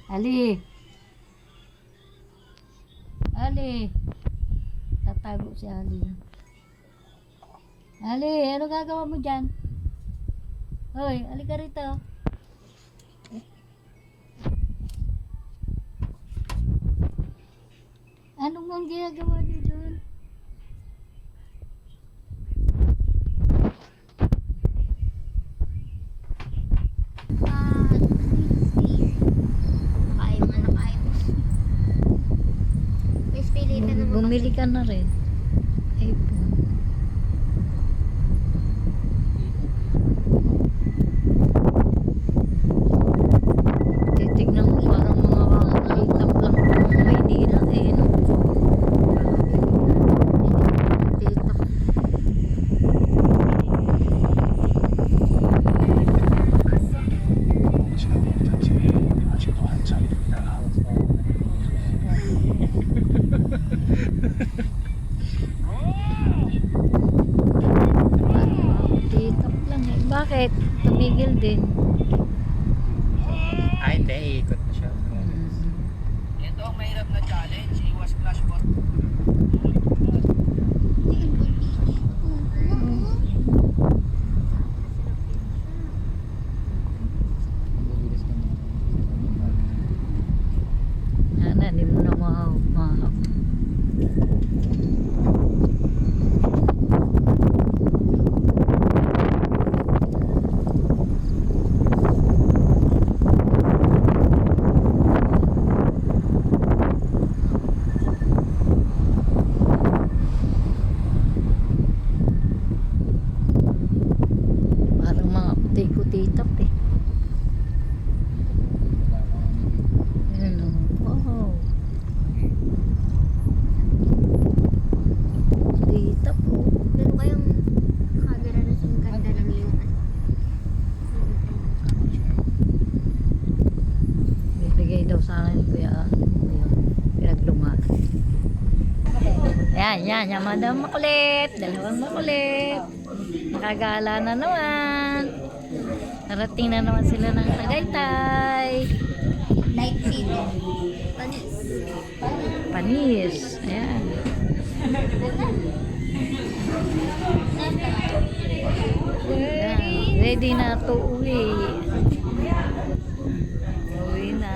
Ali. Ali. Tatago si Ali. Ali, ano gagawa mo dyan? Hoy, ali ka rito. Anong ang ginagawa niyo dyan? Bumili ka na rin. iPhone. Titignan mo parang mga kakalitap lang ng Maynila eh. No? Dito. Titap lang eh. Bakit? Tumigil din. Ay, hindi. Ikot na siya. Ito ang mahirap na challenge. Iwas flash for. Hindi mo na mahap. Parang mga puti-putitap eh. Ayan o. Wow. Putitap o. Meron kayong camera na sing ganda ng yung Bibigay daw sa akin kuya. Pinagluma. Yan, madam makulit. Dalawang makulit. Nakagala na naman. Narating na naman sila ng Tagaytay. light zero. Panis. Panis. Ayan. Ayan. Ready na to uwi. Uwi na.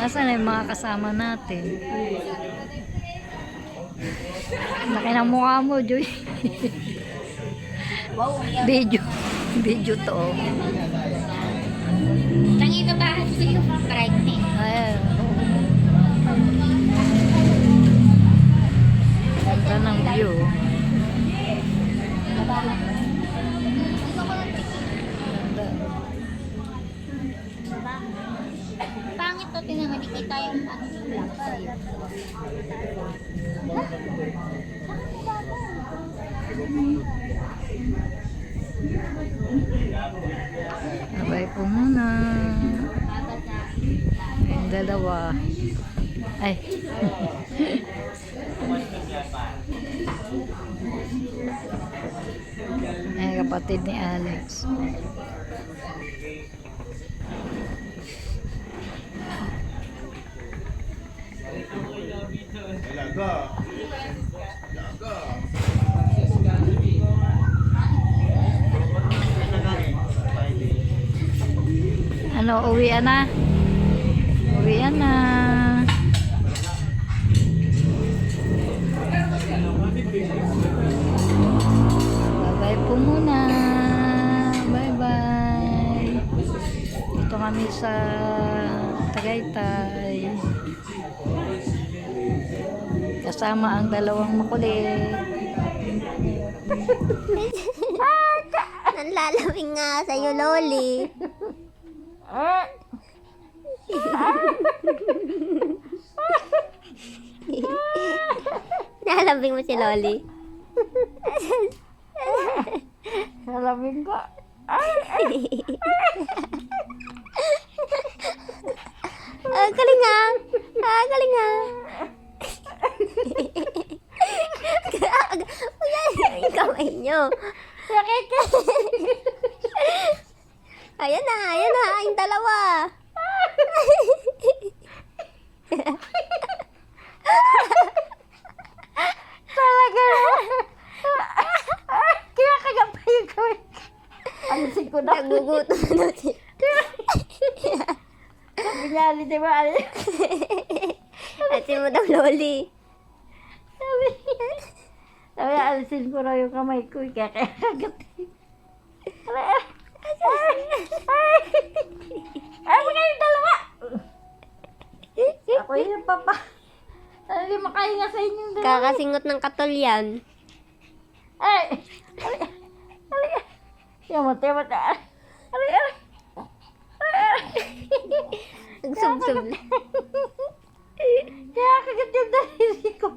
Asan na yung mga kasama natin? Laki ng mukha mo, Joy. Video to. Tangi ka ba? Gusto yung brightness. Ayan. Ganda ng view. Ganda. Pangit to, tinangali kita yung Abay po muna. Yung dalawa. Ay. Ay, kapatid ni Alex. Ano, uwian na? Uwian na. Bye-bye po muna. Bye-bye. Dito kami sa Tagaytay. Kasama ang dalawang makulit. nanlalamig nga sa'yo, Loli. Nalambing mo si Loli. Nalambing ka. Galing nga. Galing nga. kamay nyo. Ayan na, yung dalawa. Talaga. Kaya kagat pa yung kamay. Alisin ko na. Nagugutom na siya. Sabi niya, alisin mo, alisin. Asin mo daw, Loli. Sabi, alisin ko na yung kamay ko. Kaya kagat. Ay, mga yung dalawa. Ako yung papa. Sabi, makahinga sa inyong dalawa. Kakasingot ng katol yan. Ay! Yamot. Ay! Nagsubsob na. Kaya kagat yung daliri ko.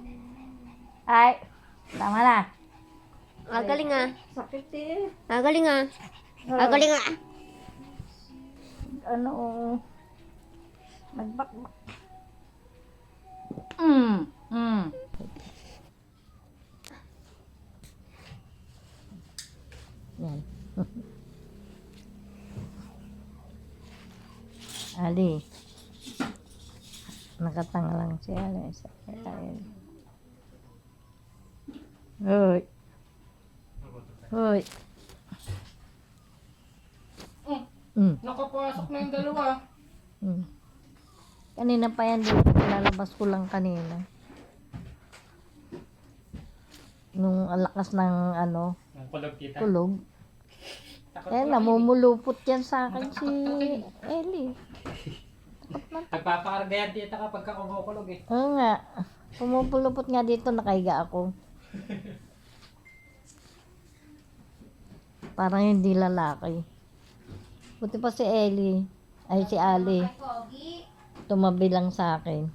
Ay! Tama na. Agaling ah. Sakit eh. Agaling ah. Agaling ah. Ano? Nagbakbak. Yan. Ali. Nakatanga lang si Ali. Hoy. Hoy. Nakapasok na yung dalawa. Kanina pa yan dito. Lalabas ko lang kanina. Nung alakas ng ano, Ang kulog kita. kulog. Namumulupot yan sa akin si Ellie. Nagpapakargayan tita kapag kumukulog eh. Oo nga. Pumupulupot nga dito, nakahiga ako. Parang hindi lalaki. Buti pa si Ellie. Ay, si Ali. Tumabi lang sa akin.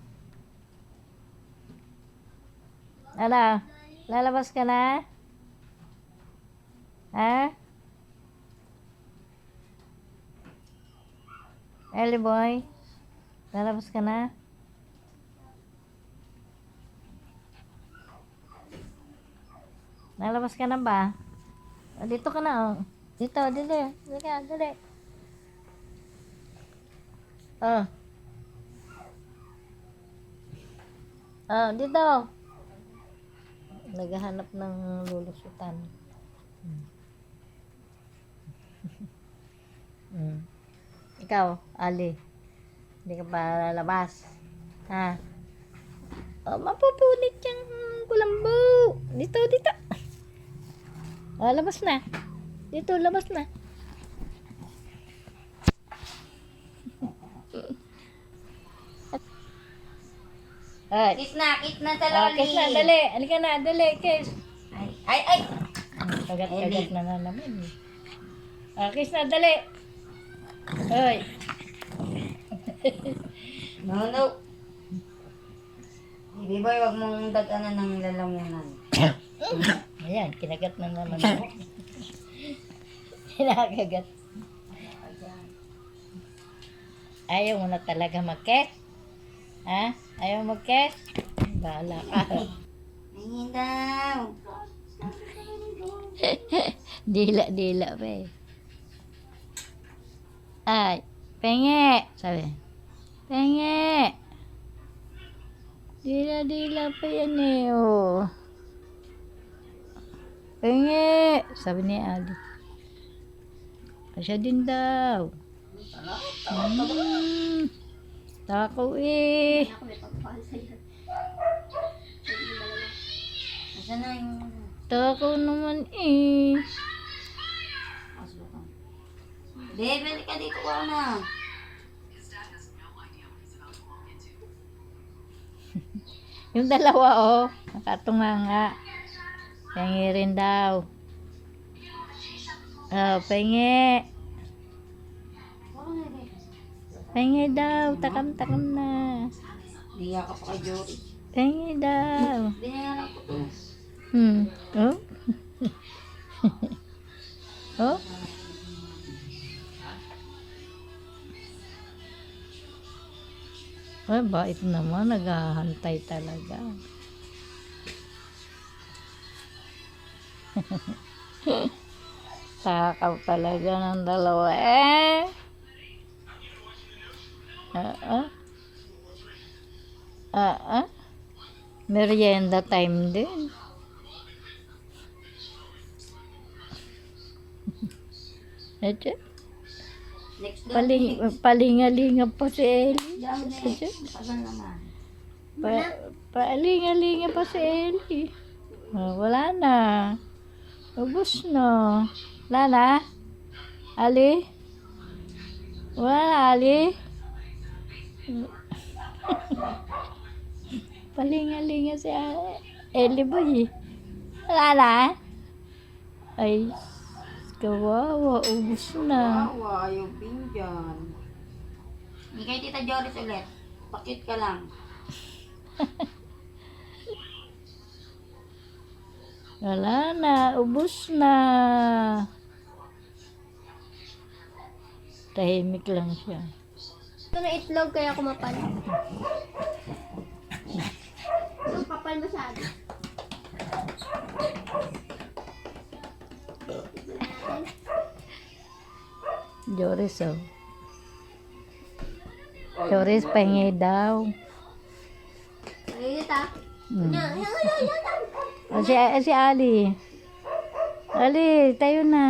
Ano? Lalabas ka na? Ha? Ellie boy? Lalabas ka na? Lalabas ka na ba? O, dito ka na, oh. Dito. Dali ka, dali. Oh. Oh, dito. Naghahanap ng lulusutan. Ikaw, Ali. Hindi ka pa lalabas. Ha? Oh, mapupunit yung kulambo. Dito. Oh, labas na. Dito, labas na. Ay. Kiss na sa Kiss na, dali. Halika na, dali, kiss. Ay. Kagat na naman. Kiss na, dali. Ay. No. Baby boy, wag mong daganan ng lalamunan. Ayan, kinagat na naman ako. Kinakagat. Ayaw mo na talaga mag-kiss? Ha? Ayaw mag-kiss? Bahala ka. Ayun daw. Dila pa eh. Ay, penge. Sabi. Penge. Dila pa yan eh. Oh. Penge. Sabi ni Ali. Kasya din daw. Tako eh. Asa na yung... Tako naman eh. Bebe, ka dito ko na. Yung dalawa oh. Nakatunganga. Pengi rin daw. Oh, pengi. Pengi daw. Takam na. Diya ka pa kay Jory. Pengi daw. Dinayaran ko to. Oh? Oh? Ay, bait naman. Naghahantay talaga. Takaw talaga ng dalawa eh. Merienda time din. Ito. Next Palinga-linga pa si Ellie. Tagal naman. Palinga-linga pa si Ellie. Wala na. Ubus na. Wala na? Ali? Wala na, Ali? Palinga-linga si Ellie boy. Wala na? Ay, kawawa. Ubus na. Awa, yung pinggan. Hindi kay Tita Joris ulit. Pakit ka lang. Wala na. Ubus na. Tahimik lang siya. Ito na itlog kaya kumapal. Ang kapal masyado. Joris, oh. Joris, pahingi daw. Ayun ito. Hmm. Si Ali. Ali, tayo na.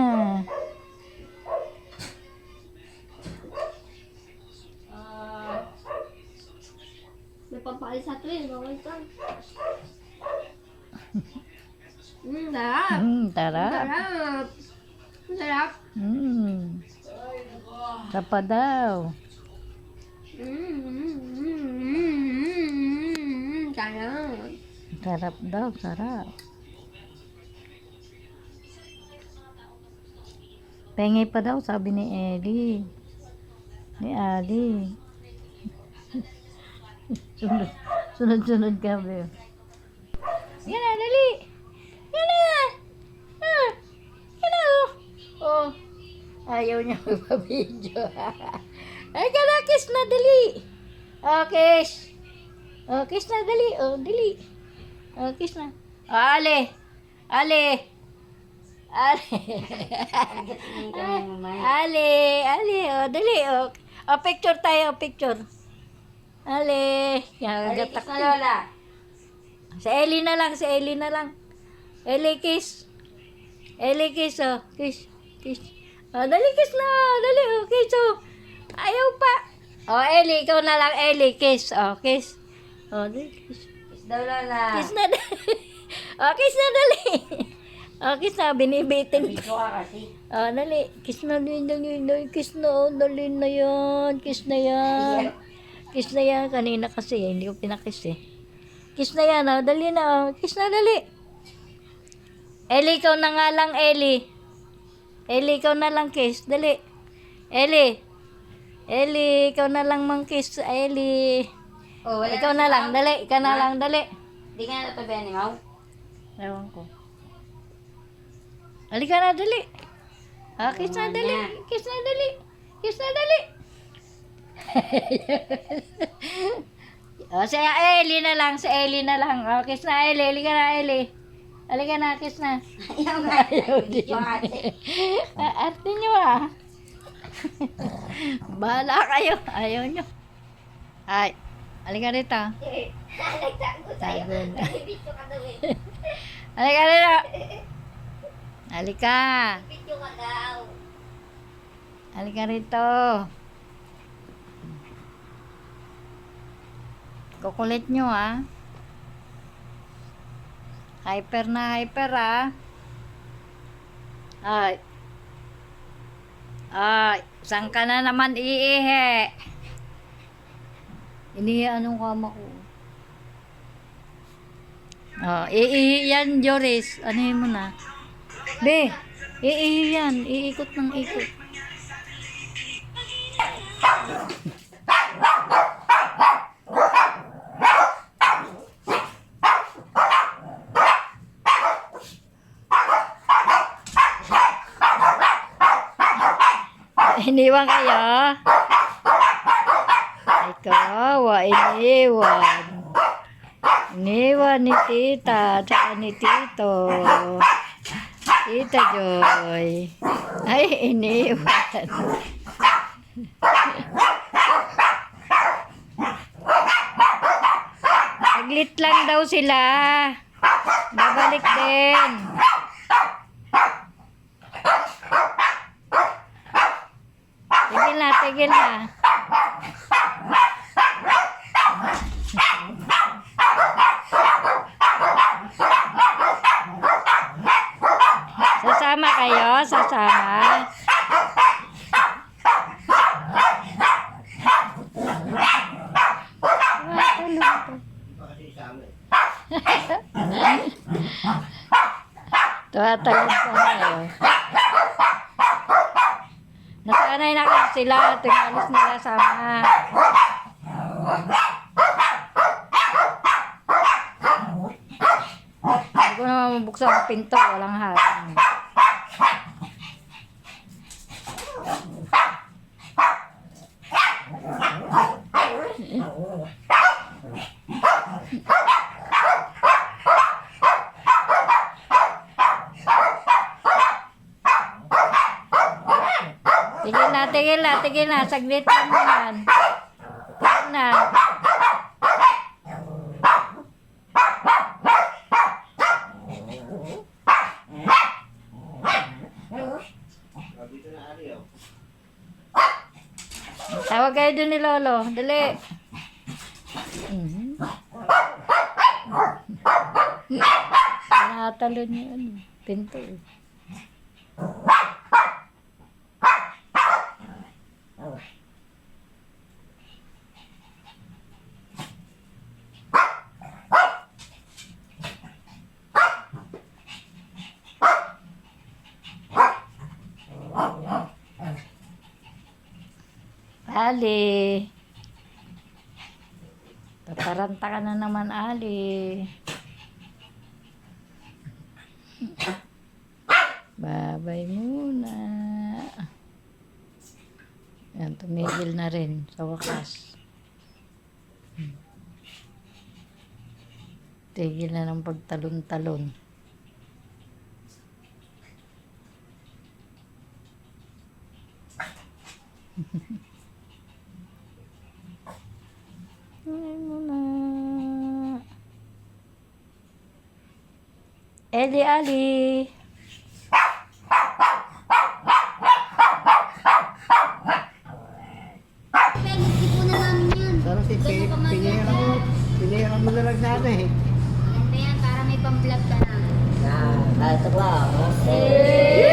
May pampalis sa tuwin. Bawal ito. Sarap. Tara. Sarap. Sarap. Sapa daw. Sarap. Sarap daw, sarap. Pengi pa daw, sabi ni Ellie. Ni Ali. Sunod kami. Yan na, dali. Yan na. Yan na, oh. Ayaw niya magpa-video. Ay, ka kiss na, dali. Oh, kiss. Oh, kiss na, dali. Oh, dali. Oh, kiss na. Oh, Ali. Ali. Oh, dali. Oh, picture tayo, picture. Ali. Yan, gatak. Lola. Si Ellie na lang, Ellie, kiss. Ellie, kiss, oh. Kiss. Oh, dali, kiss na. Dali, oh, kiss, oh. Ayaw pa. Oh, Ellie, ikaw na lang, Ellie, kiss. Oh, kiss. Oh, dali, kiss. Kiss daw Lola. Kiss na, dali. Oh, kiss na, dali. Oh, kiss na, binibitin. Video ka kasi. Oh, dali. Kiss na, dali. Kiss na, oh, dali na yan. Kiss na yan. Kiss na yan. Kanina kasi, hindi ko pinakiss eh. Kiss na yan, oh. Dali na, oh. Kiss na, dali. Ellie, ikaw na nga lang, Ellie. Ellie, ikaw na lang kiss. Dali. Ellie, ikaw na lang mang kiss. Ellie. Oh, wala Ikaw na lang, dali. Ikaw na lang, dali. Di ka na natabihan ni Mau? Ewan ko. Halika na, dali. Ah, kiss na, dali. Kiss na, dali. Kiss na, dali. Oh, si Ellie na lang. Oh, kiss na, Ellie. Halika na, Ellie. Halika na, kiss na. Ayaw nga. Ayaw din. Video ka kasi. Arte nyo ah. Bahala kayo. Ayaw nyo. Ay, halika rito. Nagtago sa'yo. Tago na. Video ka daw eh. Halika rito. Halika. Video ka daw. Halika rito. Kukulit nyo ah. Hyper na hyper ah. Ay. Saan ka na naman iihi? Inihi anong kama ko? Iihi yan, Joris. Anuhin mo na. Be, iihi yan. Iikot ng ikot. Iniwan kayo? Ay, kawawa. Iniwan. Iniwan ni tita at ni tito. Tita Joy. Ay, iniwan. Saglit lang daw sila. Babalik din. Tigil na, tigil na. Sasama kayo? Sasama? Tumatalon pa kayo. Nasanay na kasi sila. Tumalis nila sama. Hindi ko naman mabuksan ang pinto. Walang harang. Tigil na, tigil na, tigil na. Saglit lang naman. Tigil na. Tawag kayo dun ni Lolo. Dali. Nakatalo niya ano, pinto. Ali. Tataranta ka na naman, Ali. Babay muna. Yan, tumigil na rin sa wakas. Tigil na ng pagtalon-talon. Ay muna. Eddie Ali. Pero si pinira mo na lang sana eh. Maganda yan, para may pang-vlog ka na. Ito ba? Okay.